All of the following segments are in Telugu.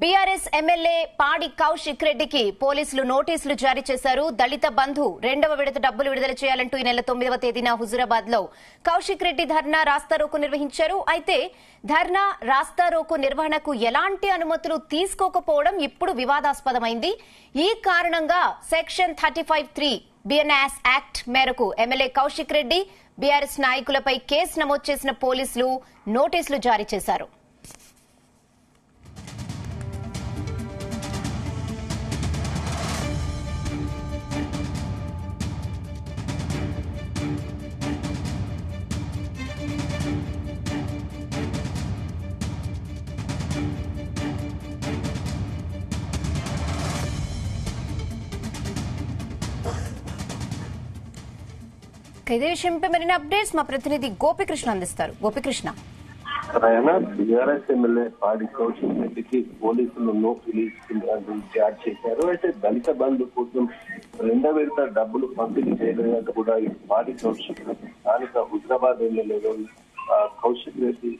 బీఆర్ఎస్ ఎమ్మెల్యే పాడి కౌశిక్ రెడ్డికి పోలీసులు నోటీసులు జారీ చేశారు. దళిత బంధు రెండవ విడత డబ్బులు విడుదల చేయాలంటూ ఈ నెల 9వ తేదీన హుజూరాబాద్ లో కౌశిక్ రెడ్డి ధర్నా రాస్తారోకో నిర్వహించారు. అయితే ధర్నా రాస్తారోకో నిర్వహణకు ఎలాంటి అనుమతులు తీసుకోకపోవడం ఇప్పుడు వివాదాస్పదమైంది. ఈ కారణంగా సెక్షన్ 35(3) బిఎన్ఎస్ యాక్ట్ మేరకు ఎమ్మెల్యే కౌశిక్ రెడ్డి బీఆర్ఎస్ నాయకులపై కేసు నమోదు చేసిన పోలీసులు నోటీసులు జారీ చేశారు. ఇదే విషయంపై మరిన్ని అప్డేట్స్ మా ప్రతినిధి గోపికృష్ణ అందిస్తారు. గోపికృష్ణ, బీఆర్ఎస్ ఎమ్మెల్యే పాడి కౌశిక్ రెడ్డికి పోలీసులు నో రిలీజ్ జారీ చేశారు. అయితే దళిత బంధు కోసం రెండో విడత డబ్బులు పంపిణీ చేయలేదంటూ కూడా ఈ పాడి కౌశిక్ రెడ్డి స్థానిక హుజరాబాద్ ఎమ్మెల్యేలో కౌశిక్ రెడ్డి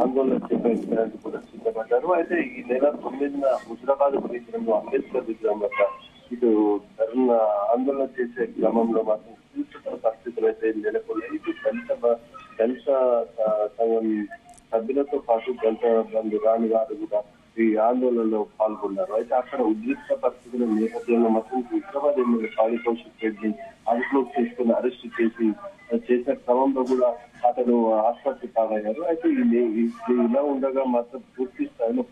ఆందోళన చేపట్టడానికి కూడా సిద్ధపడ్డారు. అయితే ఈ నెల 9న హుజరాబాద్ పరిసరంలో అంబేద్కర్ విగ్రహం వద్ద ఇటు ధర్నా ఆందోళన చేసే క్రమంలో మాత్రం పరిస్థితులు అయితే నెలకొన్నాయి. ఇటు దళిత సంఘం సభ్యులతో పాటు దళిత బంధు రాని వారు కూడా ఈ ఆందోళనలో పాల్గొన్నారు. అయితే అక్కడ ఉద్రిక్త పరిస్థితుల నేపథ్యంలో మాత్రం హైదరాబాద్ ఎమ్మెల్యే పాడి కౌశిక్ రెడ్డి అదుపులోకి తీసుకుని అరెస్ట్ చేసే క్రమంలో కూడా అతను ఆసుపత్రి పాలయ్యారు. అయితే ఇలా ఉండగా మాత్రం పూర్తి స్థాయిలో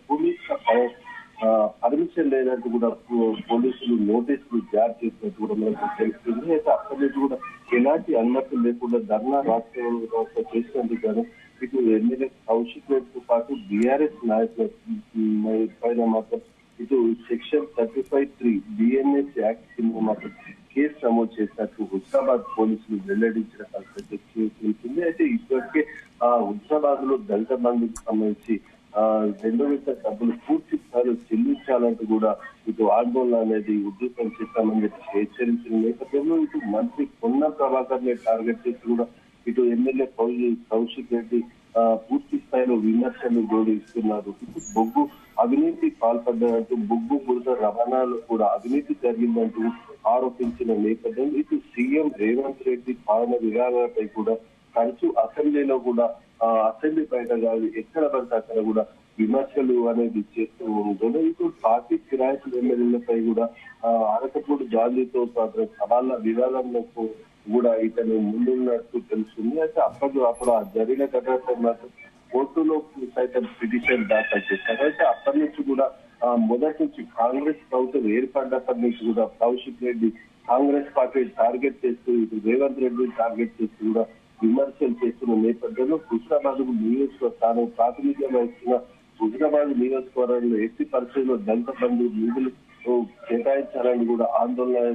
పర్మిషన్ లేదంటూ కూడా పోలీసులు నోటీసులు జారీ చేసినట్టు కూడా మనకు తెలుస్తుంది. అయితే అక్కడి నుంచి కూడా ఎలాంటి అనుమతులు లేకుండా ధర్నా రాష్ట్ర చేసినందుకు గాను ఇటు ఎమ్మెల్యే కౌశిక్ రెడ్డితో పాటు బీఆర్ఎస్ నాయకుల పైన మాత్రం ఇటు సెక్షన్ 35(3) బిఎన్ఎస్ యాక్ట్ కింద మాత్రం కేసు నమోదు చేసినట్టు హుజరాబాద్ పోలీసులు వెల్లడించిన పరిస్థితి తెలిసింది. అయితే ఇప్పటికే హుజరాబాద్ లో దళిత బంధుకు సంబంధించి రెండో విడత డబ్బులు పూర్తి స్థాయిలో చెల్లించాలంటూ కూడా ఇటు ఆందోళన అనేది ఉద్యోగం చేస్తామని చెప్పి హెచ్చరించిన నేపథ్యంలో ఇటు మంత్రి పొన్న ప్రభాకర్ ని టార్గెట్ చేసి కూడా ఇటు ఎమ్మెల్యే కౌశిక్ రెడ్డి పూర్తి స్థాయిలో విమర్శలు జోడిస్తున్నారు. ఇటు బొగ్గు అవినీతి పాల్పడ్డారంటూ బొగ్గు బురద రవాణాలో కూడా అవినీతి జరిగిందంటూ ఆరోపించిన నేపథ్యంలో ఇటు సీఎం రేవంత్ రెడ్డి పాలన విధానాలపై కూడా తరచూ అసెంబ్లీలో కూడా అసెంబ్లీ బయట కాదు ఎక్కడ పడితే అక్కడ కూడా విమర్శలు అనేది చేస్తూ ఉంటుంది. ఇప్పుడు పార్టీ కిరాయిల ఎమ్మెల్యేలపై కూడా అరకపూడి జాలీతో సవాళ్ళ విధానంలో కూడా ఇతను ముందున్నట్టు తెలుస్తుంది. అయితే అప్పుడు ఆ జరిగిన ఘటనపై మాత్రం కోర్టులో సైతం పిటిషన్ దాఖలు చేశారు. అయితే అప్పటి నుంచి కూడా మొదటి నుంచి కాంగ్రెస్ ప్రభుత్వం ఏర్పడినప్పటి నుంచి కూడా కౌశిక్ రెడ్డి కాంగ్రెస్ పార్టీ టార్గెట్ చేస్తూ ఇటు రేవంత్ రెడ్డి టార్గెట్ చేస్తూ కూడా విమర్శలు చేస్తున్న నేపథ్యంలో హుజరాబాద్ తాను ప్రాతినిధ్యం వహిస్తున్న హుజరాబాద్ నియోజకవర్గంలో ఎట్టి పరిస్థితుల్లో దళిత బంధు నిధులు కేటాయించాలని కూడా ఆందోళన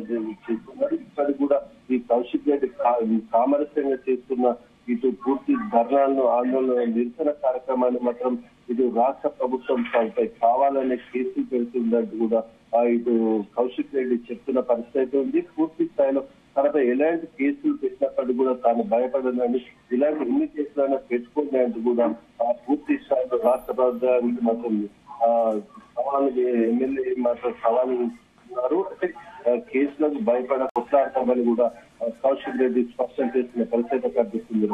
చేస్తున్నారు. ఇక్కడ కూడా ఈ కౌశిక్ రెడ్డి సామరస్యంగా చేస్తున్న ఇటు పూర్తి ధర్నాలను ఆందోళన నిరసన కార్యక్రమాన్ని మాత్రం ఇటు రాష్ట్ర ప్రభుత్వం తనపై కావాలనే కేసులు పెడుతుందంటూ కూడా ఇటు కౌశిక్ రెడ్డి చెప్తున్న పరిస్థితి ఉంది. పూర్తి స్థాయిలో తనపై ఎలాంటి కేసులు పెట్టినప్పటికీ కూడా తాను భయపడదని ఇలాంటి ఎన్ని కేసులైనా పెట్టుకోండి అంటూ కూడా పూర్తి స్థాయిలో రాష్ట్ర ప్రభుత్వానికి మాత్రం సవాలు ఎమ్మెల్యే మాత్రం సవాలు ఇస్తున్నారు. అంటే కేసులకు భయపడ కొట్లాడతామని కూడా కౌశిక్ రెడ్డి స్పష్టం చేసిన పరిస్థితి కనిపిస్తుంది.